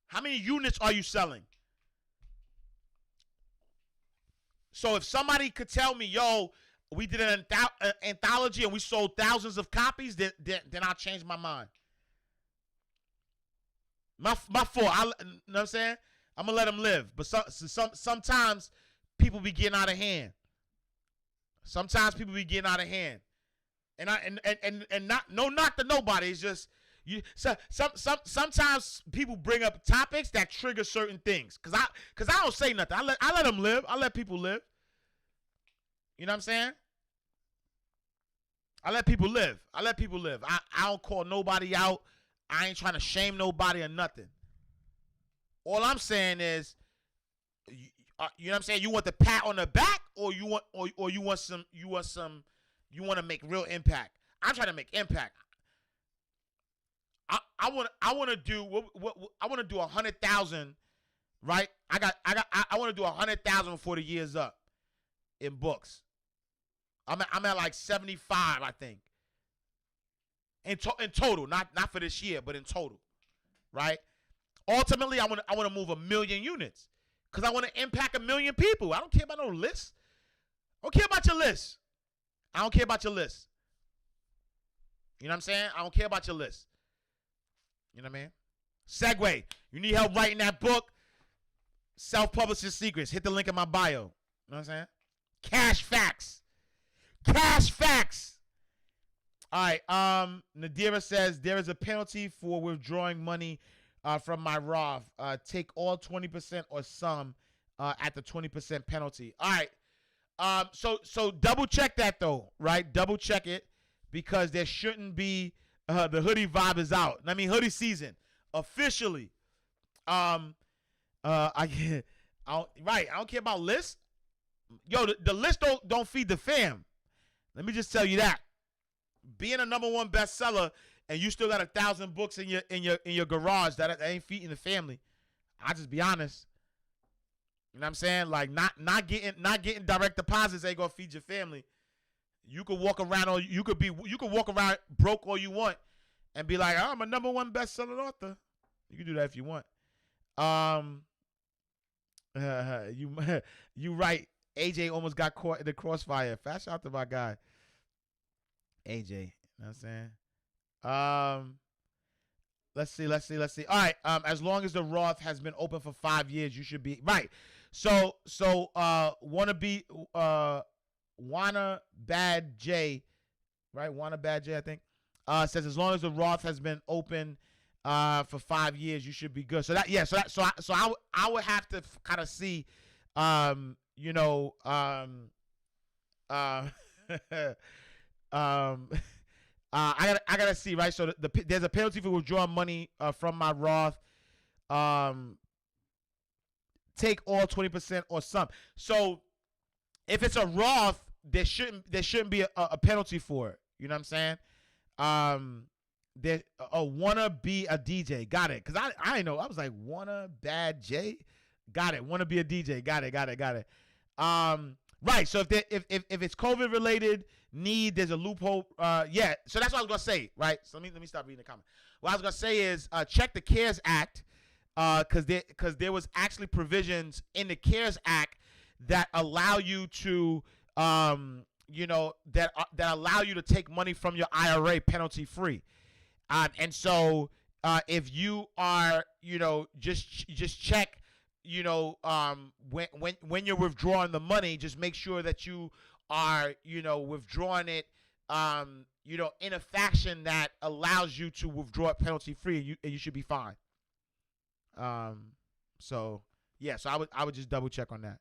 How many units are you selling? So if somebody could tell me, yo, we did an anthology and we sold thousands of copies, then I'll change my mind. My fault. You know what I'm saying? I'm going to let them live. But sometimes people be getting out of hand. Sometimes people be getting out of hand. And not to nobody. It's just sometimes people bring up topics that trigger certain things. Cause I don't say nothing. I let them live. I let people live. You know what I'm saying? I let people live. I don't call nobody out. I ain't trying to shame nobody or nothing. All I'm saying is, you know what I'm saying? You want the pat on the back, or you want to make real impact. I'm trying to make impact. I want to do 100,000, right? I want to do 100,000 before the year's up in books. I'm at like 75, I think. In total, not for this year, but in total, right? Ultimately, I want to move 1 million units because I want to impact 1 million people. I don't care about no list. I don't care about your list. I don't care about your list. You know what I'm saying? I don't care about your list. You know what I mean? Segue. You need help writing that book? Self-Publishing Secrets. Hit the link in my bio. You know what I'm saying? Cash facts. Cash facts. All right. Nadira says there is a penalty for withdrawing money from my Roth. Take all 20% or some at the 20% penalty. All right. So double check that though, right? Double check it because there shouldn't be the hoodie vibe is out. I mean hoodie season officially. I don't care about lists. Yo, the list don't feed the fam. Let me just tell you that. Being a number one bestseller and you still got 1,000 books in your garage that ain't feeding the family. I'll just be honest. You know what I'm saying? Like not getting direct deposits ain't gonna feed your family. You could walk around or you could walk around broke all you want and be like, oh, I'm a number one best-selling author. You can do that if you want. You right. AJ almost got caught in the crossfire. Fast out to my guy. AJ. You know what I'm saying? Let's see. All right. As long as the Roth has been open for 5 years, you should be right. So Wanna Bad J, right? Wanna Bad J, I think. Says as long as the Roth has been open for 5 years, you should be good. So I would have to kind of see, you know, I gotta see, right? So there's a penalty for withdrawing money from my Roth. Take all 20% or some. So if it's a Roth, there shouldn't be a penalty for it. You know what I'm saying? Wanna be a DJ. Got it. Cause I didn't know. I was like, Wanna Bad J. Got it. Wanna be a DJ. Got it. Right. So if it's COVID related need, there's a loophole. Yeah. So that's what I was gonna say. Right. So let me stop reading the comment. What I was gonna say is check the CARES Act, cause there was actually provisions in the CARES Act that allow you to you know, that allow you to take money from your IRA penalty free. And so if you are, just check, when you're withdrawing the money, just make sure that you are, withdrawing it, in a fashion that allows you to withdraw it penalty free, and you should be fine. So yeah, so I would just double check on that.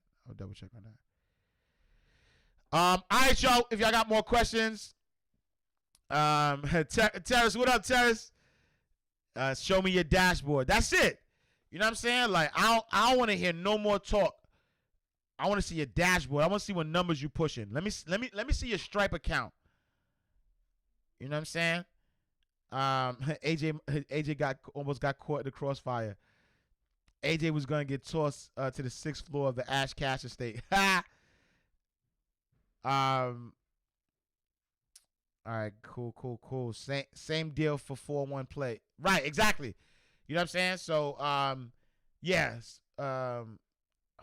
All right, y'all. If y'all got more questions, Terrace, what up, Terrace? Show me your dashboard. That's it. You know what I'm saying? Like, I don't want to hear no more talk. I want to see your dashboard. I want to see what numbers you pushing. Let me see your Stripe account. You know what I'm saying? AJ almost got caught in the crossfire. AJ was gonna get tossed to the 6th floor of the Ash Cash estate. All right, cool. Same deal for 4-1 play. Right, exactly. You know what I'm saying? So, yes.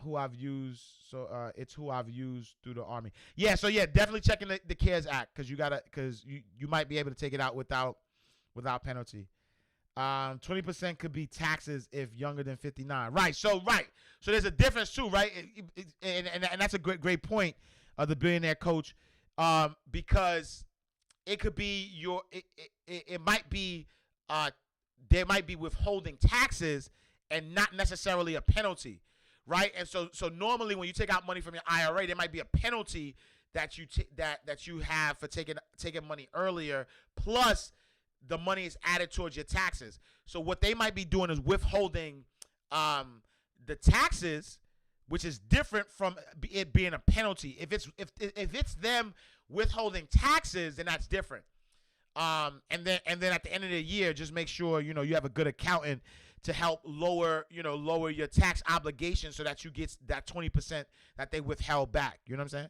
Who I've used. So, it's who I've used through the Army. Yeah. So yeah, definitely checking the CARES Act because you might be able to take it out without penalty. 20% could be taxes if younger than 59. Right. So there's a difference too, right? And that's a great point of the billionaire coach, because it could be it might be they might be withholding taxes and not necessarily a penalty, right? And so normally when you take out money from your IRA, there might be a penalty that you have for taking money earlier, plus the money is added towards your taxes. So what they might be doing is withholding the taxes, which is different from it being a penalty. If it's them withholding taxes, then that's different. And then at the end of the year, just make sure you have a good accountant to help lower your tax obligation so that you get that 20% that they withheld back. You know what I'm saying?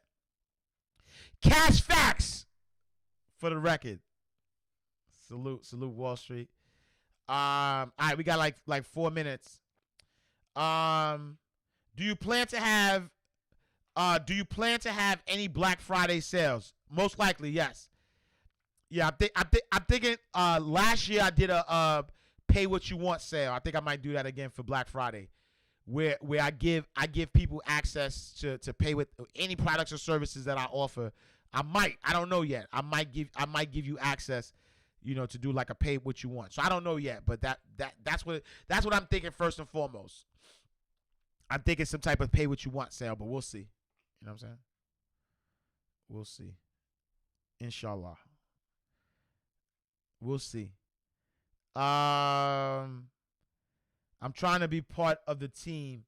Cash facts for the record. Salute Wall Street. All right, we got like 4 minutes. Do you plan to have any Black Friday sales? Most likely, yes. Yeah, I'm thinking last year I did a pay what you want sale. I think I might do that again for Black Friday, where I give people access to pay with any products or services that I offer. I don't know yet. I might give you access, to do like a pay what you want. So I don't know yet, but that's what I'm thinking first and foremost. I'm thinking some type of pay what you want sale, but we'll see. You know what I'm saying? We'll see. Inshallah. We'll see. I'm trying to be part of the team.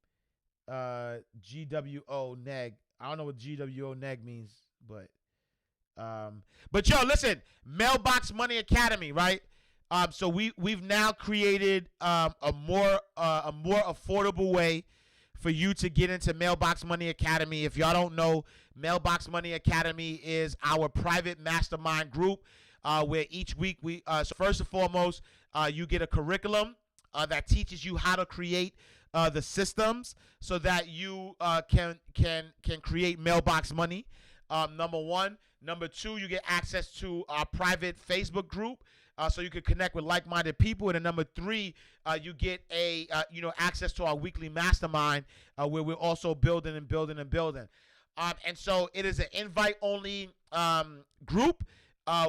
GWO neg. I don't know what GWO neg means, but yo, listen, Mailbox Money Academy, right? So we've now created a more affordable way for you to get into Mailbox Money Academy. If y'all don't know, Mailbox Money Academy is our private mastermind group, where each week so first and foremost, you get a curriculum that teaches you how to create the systems so that you can create mailbox money. Number one. Number two, you get access to our private Facebook group, so you can connect with like-minded people. And then number three, you get access to our weekly mastermind, where we're also building. And so it is an invite-only group.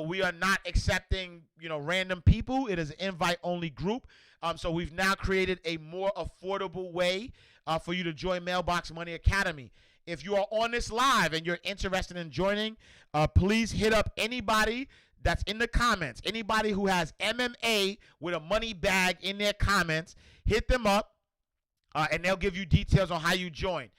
We are not accepting random people. It is an invite-only group. So we've now created a more affordable way for you to join Mailbox Money Academy. If you are on this live and you're interested in joining, please hit up anybody that's in the comments. Anybody who has MMA with a money bag in their comments, hit them up, and they'll give you details on how you join.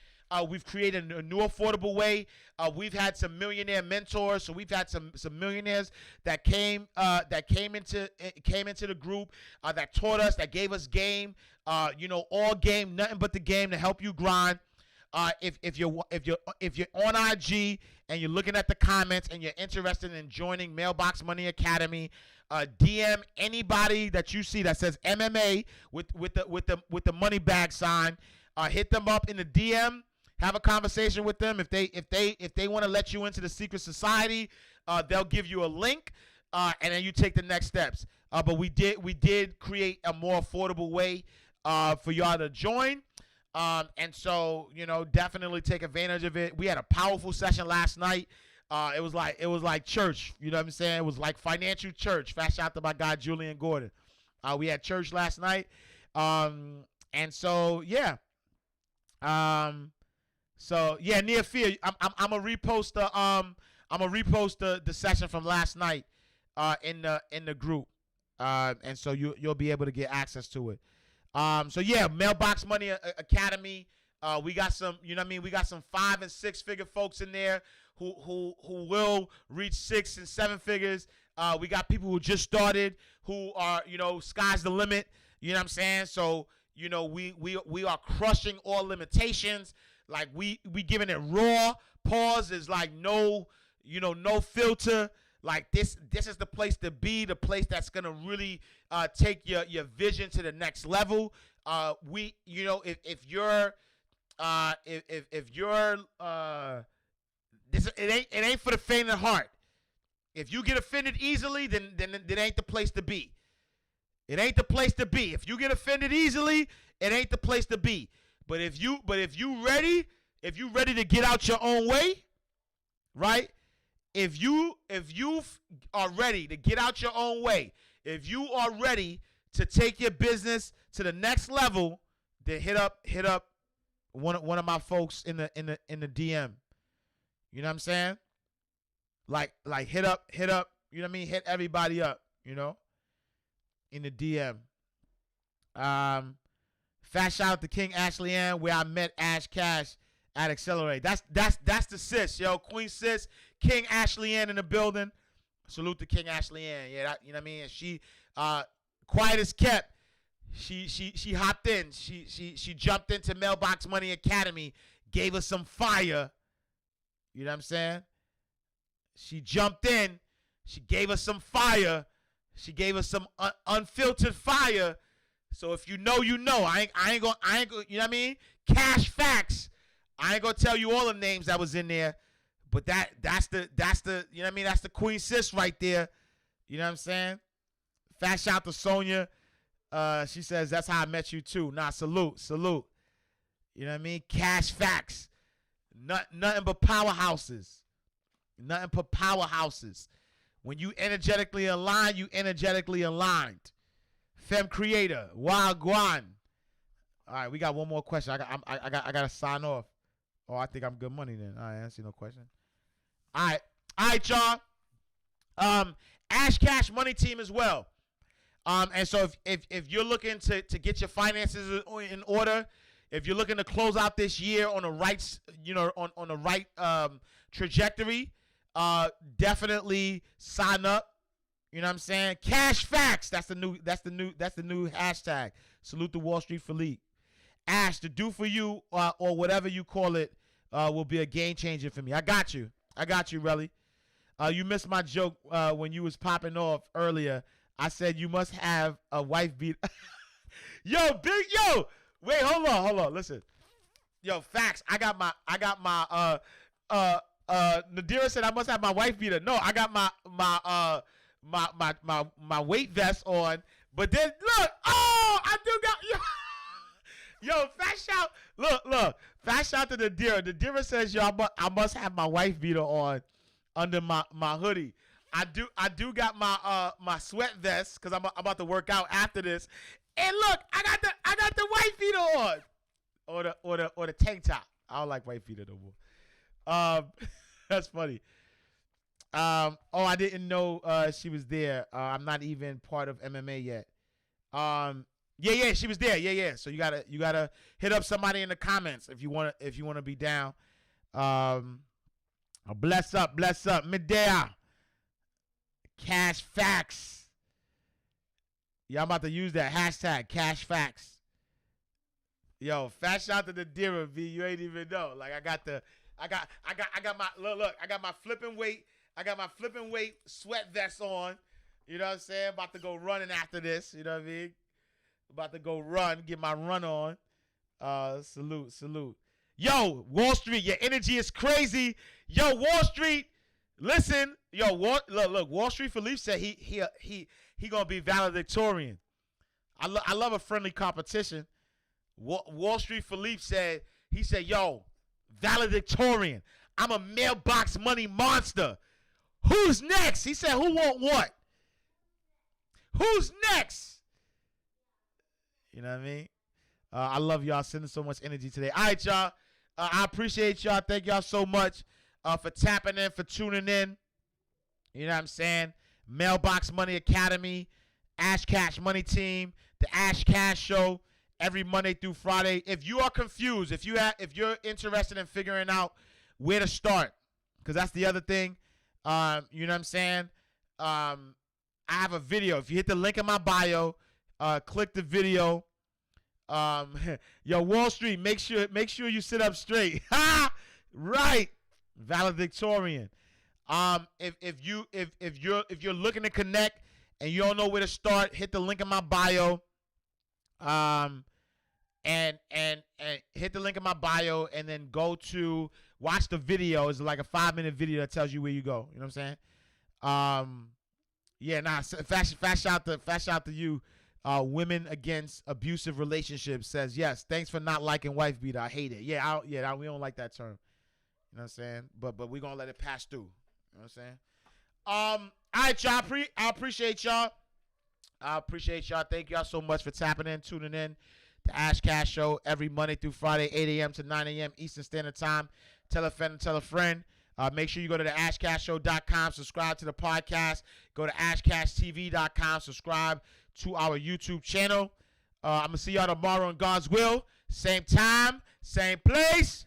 We've created a new affordable way. We've had some millionaire mentors, so we've had some millionaires that came into the group, that taught us, that gave us game, all game, nothing but the game to help you grind. If you're on IG and you're looking at the comments and you're interested in joining Mailbox Money Academy, DM anybody that you see that says MMA with the money bag sign. Hit them up in the DM. Have a conversation with them. If they want to let you into the secret society, they'll give you a link, and then you take the next steps. but we did create a more affordable way for y'all to join. And so, definitely take advantage of it. We had a powerful session last night. It was like church. You know what I'm saying? It was like financial church. Fast shout out to my guy Julian Gordon. We had church last night. And so yeah. Near fear. I'm gonna repost the session from last night in the group. And so you'll be able to get access to it. Mailbox Money Academy. We got some, we got some 5 and 6 figure folks in there who will reach 6 and 7 figures. We got people who just started who are, sky's the limit. You know what I'm saying? So, we are crushing all limitations. Like we giving it raw. Pause is like no filter. Like this is the place to be, the place that's gonna really take your vision to the next level. If you're it ain't for the faint of heart. If you get offended easily, then it ain't the place to be. It ain't the place to be. If you get offended easily, it ain't the place to be. But if you ready to get out your own way, right? If you are ready to get out your own way, if you are ready to take your business to the next level, then hit up one of my folks in the DM. You know what I'm saying? Like hit up, you know what I mean? Hit everybody up, in the DM. Fast shout out to King Ashley Ann, where I met Ash Cash at Accelerate. That's the sis, yo. Queen sis, King Ashley Ann in the building. Salute to King Ashley Ann. Yeah, you know what I mean? And she quiet as kept. She hopped in. She jumped into Mailbox Money Academy, gave us some fire. You know what I'm saying? She jumped in. She gave us some fire. She gave us some unfiltered fire. So if you know, you know. I ain't gonna, you know what I mean? Cash facts. I ain't gonna tell you all the names that was in there, but that's the you know what I mean? That's the queen sis right there. You know what I'm saying? Fast shout to Sonia. She says that's how I met you too. Nah, salute. You know what I mean? Cash facts. Nothing but powerhouses. Nothing but powerhouses. When you energetically align, you energetically aligned. Femme Creator, Wild Guan. All right, we got one more question. I got to sign off. Oh, I think I'm good money then. All right, I don't see no question. All right, y'all. Ash Cash Money Team as well. And so if you're looking to get your finances in order, if you're looking to close out this year on the right, on the right trajectory, definitely sign up. You know what I'm saying? Cash facts. That's the new hashtag. Salute to Wall Street Philippe. Ash, to do for you or whatever you call it will be a game changer for me. I got you, Relly. You missed my joke when you was popping off earlier. I said you must have a wife beat. Yo, wait, hold on. Listen. Yo, facts. I got my Nadira said I must have my wife beater. No, I got my weight vest on. But then look, I do got yo, fast shout. Look, fast shout to Nadira. Nadira says, yo, I must have my wife beater on under my hoodie. I do got my sweat vest because I'm about to work out after this. And look, I got the white beater on. Or the tank top. I don't like white beater no more. That's funny. I didn't know she was there. I'm not even part of MMA yet. Yeah, she was there. Yeah. So you gotta hit up somebody in the comments if you wanna be down. Bless up, midday. Cash facts. Yeah, I'm about to use that hashtag cash facts. Yo, fast shout to the Dira, V. You ain't even know. Like I got my look. I got my flipping weight sweat vest on. You know what I'm saying? About to go running after this. You know what I mean? About to go run, get my run on. Salute. Yo, Wall Street, your energy is crazy. Yo, Wall Street, Listen, yo, look. Wall Street Philippe said he gonna be valedictorian. I love a friendly competition. Wall Street Philippe said, yo, valedictorian. I'm a mailbox money monster. Who's next? He said, who want what? Who's next? You know what I mean? I love y'all sending so much energy today. All right, y'all. I appreciate y'all. Thank y'all so much for tapping in, for tuning in. You know what I'm saying? Mailbox Money Academy, Ash Cash Money Team, the Ash Cash Show, every Monday through Friday. If you are confused, if you're interested in figuring out where to start, because that's the other thing, you know what I'm saying? I have a video. If you hit the link in my bio, click the video. Yo, Wall Street, make sure you sit up straight. Right, valedictorian. If you're looking to connect and you don't know where to start, hit the link in my bio. And hit the link in my bio and then go to watch the video. It's like a 5-minute video that tells you where you go. You know what I'm saying? Yeah, fast shout to you. Women Against Abusive Relationships says, yes, thanks for not liking wife beater. I hate it. Yeah, we don't like that term. You know what I'm saying? But we're going to let it pass through. You know what I'm saying? All right, y'all. I appreciate y'all. Thank y'all so much for tapping in, tuning in. The Ash Cash Show every Monday through Friday, 8 a.m. to 9 a.m. Eastern Standard Time. Tell a friend and tell a friend. Make sure you go to the ashcashshow.com, subscribe to the podcast. Go to ashcashtv.com, subscribe to our YouTube channel. I'm going to see y'all tomorrow in God's will. Same time, same place.